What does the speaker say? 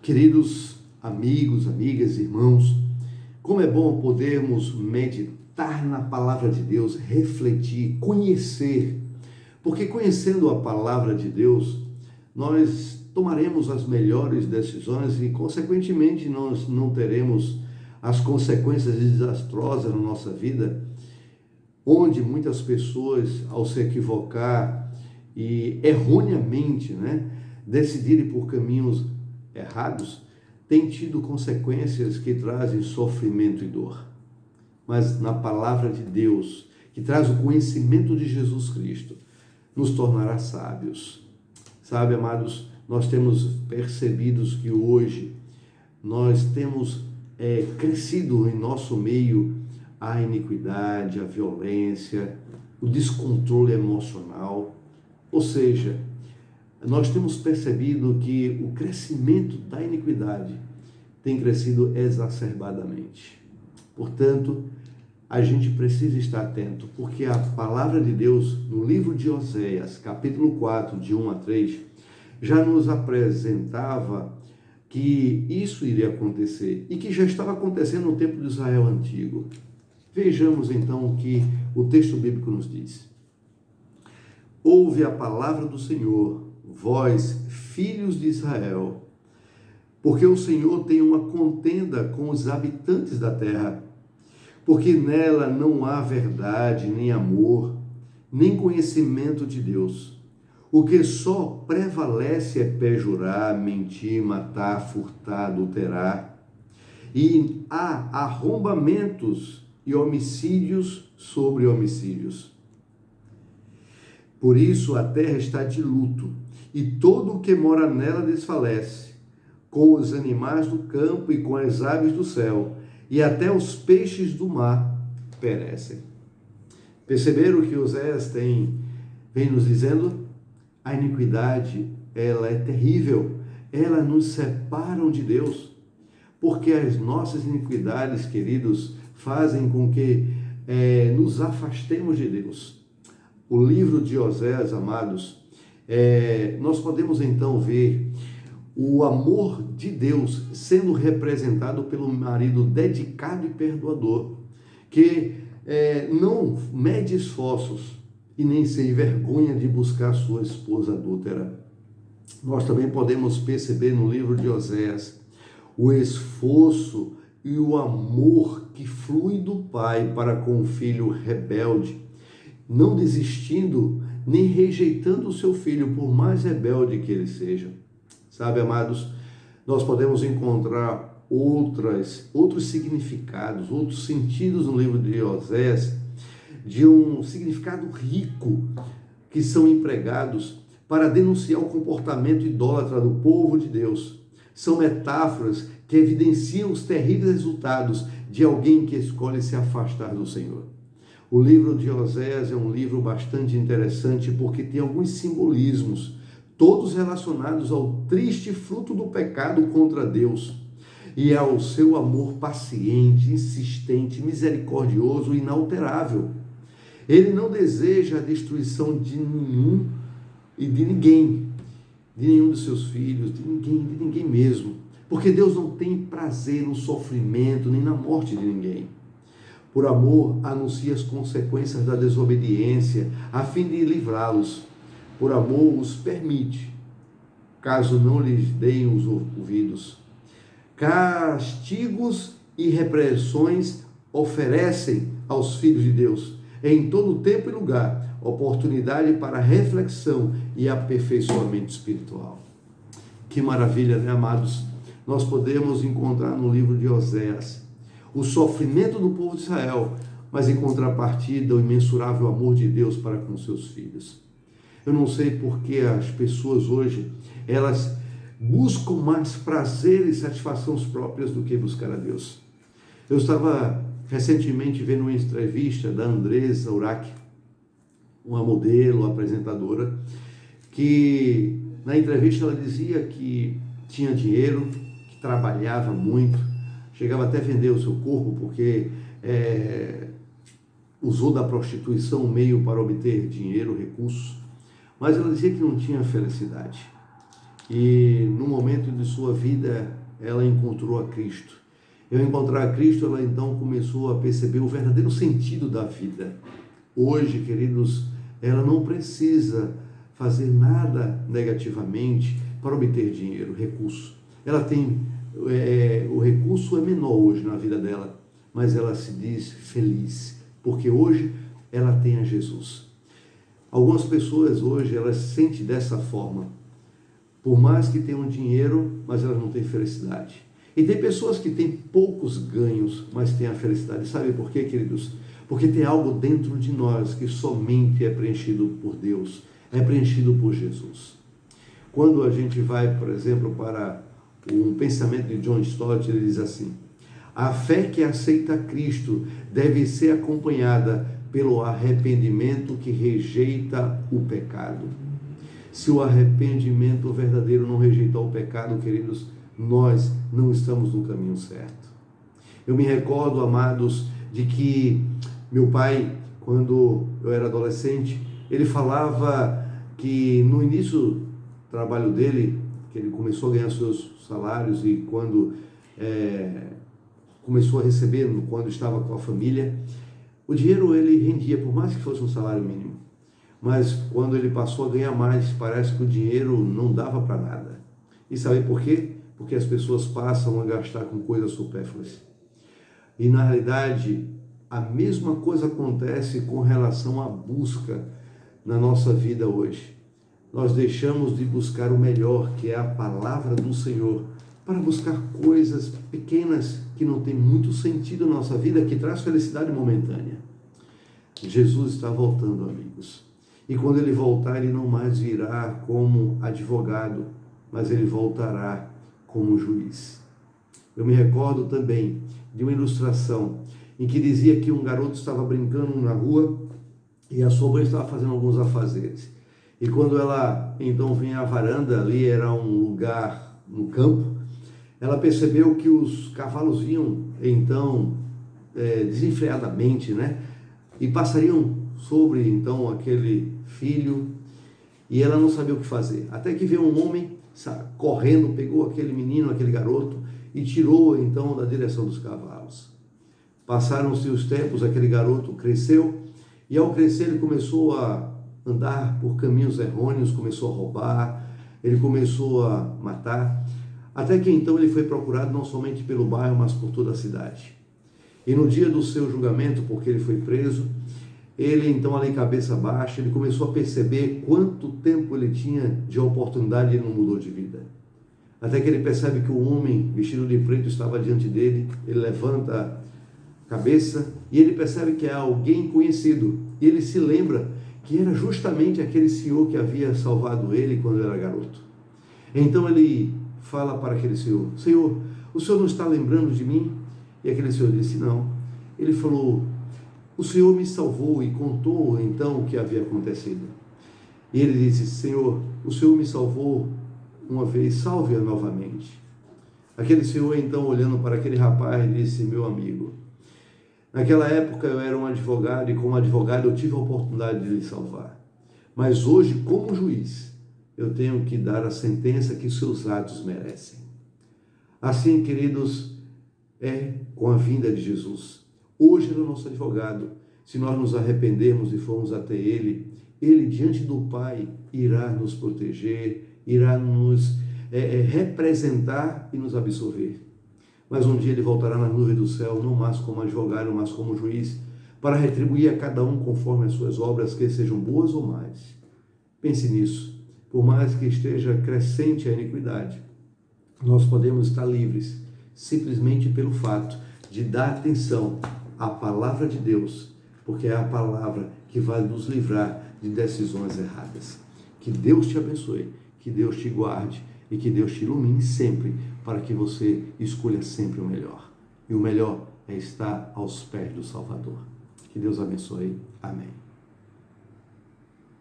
Queridos amigos, amigas, irmãos, como é bom podermos meditar na palavra de Deus, refletir, conhecer, porque conhecendo a palavra de Deus, nós tomaremos as melhores decisões e, consequentemente, nós não teremos as consequências desastrosas na nossa vida, onde muitas pessoas, ao se equivocar e erroneamente, decidirem por caminhos errados, têm tido consequências que trazem sofrimento e dor. Mas na palavra de Deus, que traz o conhecimento de Jesus Cristo, nos tornará sábios. Sabe, amados, nós temos percebido que hoje nós temos crescido em nosso meio a iniquidade, a violência, o descontrole emocional. Ou seja, nós temos percebido que o crescimento da iniquidade tem crescido exacerbadamente. Portanto, a gente precisa estar atento, porque a palavra de Deus, no livro de Oséias, capítulo 4, de 1 a 3, já nos apresentava que isso iria acontecer e que já estava acontecendo no tempo de Israel antigo. Vejamos então o que o texto bíblico nos diz. Ouve a palavra do Senhor, vós, filhos de Israel, porque o Senhor tem uma contenda com os habitantes da terra, porque nela não há verdade, nem amor, nem conhecimento de Deus. O que só prevalece é perjurar, mentir, matar, furtar, adulterar. E há arrombamentos e homicídios sobre homicídios. Por isso a terra está de luto, e todo o que mora nela desfalece, com os animais do campo e com as aves do céu, e até os peixes do mar perecem. Perceberam que Oséias vem nos dizendo? A iniquidade, ela é terrível, ela nos separam de Deus, porque as nossas iniquidades, queridos, fazem com que nos afastemos de Deus. O livro de Oséias, amados, nós podemos então ver o amor de Deus sendo representado pelo marido dedicado e perdoador, que não mede esforços e nem se envergonha de buscar sua esposa adúltera. Nós também podemos perceber no livro de Oséias o esforço e o amor que flui do pai para com o filho rebelde, não desistindo nem rejeitando o seu filho, por mais rebelde que ele seja. Sabe, amados, nós podemos encontrar outros significados, outros sentidos no livro de Oséias, de um significado rico que são empregados para denunciar o comportamento idólatra do povo de Deus. São metáforas que evidenciam os terríveis resultados de alguém que escolhe se afastar do Senhor. O livro de Oséias é um livro bastante interessante porque tem alguns simbolismos, todos relacionados ao triste fruto do pecado contra Deus e ao seu amor paciente, insistente, misericordioso e inalterável. Ele não deseja a destruição de nenhum e de ninguém, de nenhum dos seus filhos, de ninguém mesmo, porque Deus não tem prazer no sofrimento nem na morte de ninguém. Por amor, anuncia as consequências da desobediência, a fim de livrá-los. Por amor, os permite, caso não lhes deem os ouvidos. Castigos e repressões oferecem aos filhos de Deus, em todo tempo e lugar, oportunidade para reflexão e aperfeiçoamento espiritual. Que maravilha, né, amados? Nós podemos encontrar no livro de Oséias o sofrimento do povo de Israel, mas em contrapartida o imensurável amor de Deus para com seus filhos. Eu não sei por que as pessoas hoje, elas buscam mais prazer e satisfações próprias do que buscar a Deus. Eu estava recentemente vendo uma entrevista da Andressa Urach, uma modelo, uma apresentadora, que na entrevista ela dizia que tinha dinheiro, que trabalhava muito, chegava até a vender o seu corpo porque usou da prostituição um meio para obter dinheiro, recursos, mas ela dizia que não tinha felicidade. e no momento de sua vida ela encontrou a Cristo. Ao encontrar a Cristo, ela então começou a perceber o verdadeiro sentido da vida. Hoje, queridos, ela não precisa fazer nada negativamente para obter dinheiro, recurso. Ela tem, o recurso é menor hoje na vida dela, mas ela se diz feliz, porque hoje ela tem a Jesus. Algumas pessoas hoje, elas se sentem dessa forma. Por mais que tenham dinheiro, mas elas não têm felicidade. E tem pessoas que têm poucos ganhos, mas têm a felicidade. Sabe por quê, queridos? Porque tem algo dentro de nós que somente é preenchido por Deus, é preenchido por Jesus. Quando a gente vai, por exemplo, para um pensamento de John Stott, ele diz assim: a fé que aceita Cristo deve ser acompanhada pelo arrependimento que rejeita o pecado. Se o arrependimento verdadeiro não rejeitar o pecado, queridos, nós não estamos no caminho certo. Eu me recordo, amados, de que meu pai, quando eu era adolescente, ele falava que no início do trabalho dele, que ele começou a ganhar seus salários e quando começou a receber, quando estava com a família, o dinheiro ele rendia, por mais que fosse um salário mínimo. Mas quando ele passou a ganhar mais, parece que o dinheiro não dava para nada. E sabe por quê? Porque as pessoas passam a gastar com coisas supérfluas. E na realidade, a mesma coisa acontece com relação à busca na nossa vida hoje. Nós deixamos de buscar o melhor, que é a palavra do Senhor, para buscar coisas pequenas que não têm muito sentido na nossa vida, que traz felicidade momentânea. Jesus está voltando, amigos. E quando ele voltar, ele não mais virá como advogado, mas ele voltará como juiz. Eu me recordo também de uma ilustração em que dizia que um garoto estava brincando na rua e a sua mãe estava fazendo alguns afazeres. E quando ela então vem à varanda, ali era um lugar no campo, ela percebeu que os cavalos vinham então desenfreadamente, né? E passariam sobre então aquele filho, e ela não sabia o que fazer. Até que veio um homem correndo, pegou aquele menino, aquele garoto, e tirou então da direção dos cavalos. Passaram-se os tempos, aquele garoto cresceu, e ao crescer ele começou a andar por caminhos errôneos, começou a roubar, ele começou a matar, até que então ele foi procurado não somente pelo bairro, mas por toda a cidade. E no dia do seu julgamento, porque ele foi preso, ele então ali cabeça baixa, ele começou a perceber quanto tempo ele tinha de oportunidade e ele não mudou de vida. Até que ele percebe que o homem vestido de preto estava diante dele, ele levanta a cabeça e ele percebe que é alguém conhecido. E ele se lembra que era justamente aquele senhor que havia salvado ele quando ele era garoto. Então ele fala para aquele senhor: Senhor, o senhor não está lembrando de mim? E aquele senhor disse: não. Ele falou: o Senhor me salvou, e contou então o que havia acontecido. E ele disse: Senhor, o Senhor me salvou uma vez, salve-a novamente. Aquele senhor então, olhando para aquele rapaz, disse: meu amigo, naquela época eu era um advogado, e como advogado eu tive a oportunidade de lhe salvar. Mas hoje, como juiz, eu tenho que dar a sentença que seus atos merecem. Assim, queridos, é com a vinda de Jesus. Hoje ele é o nosso advogado. Se nós nos arrependermos e formos até ele, ele diante do Pai irá nos proteger, irá nos representar e nos absolver. Mas um dia ele voltará na nuvem do céu, não mais como advogado, mas como juiz, para retribuir a cada um conforme as suas obras, que sejam boas ou más. Pense nisso. Por mais que esteja crescente a iniquidade, nós podemos estar livres simplesmente pelo fato de dar atenção à palavra de Deus, porque é a palavra que vai nos livrar de decisões erradas. Que Deus te abençoe, que Deus te guarde e que Deus te ilumine sempre, para que você escolha sempre o melhor. E o melhor é estar aos pés do Salvador. Que Deus abençoe. Amém.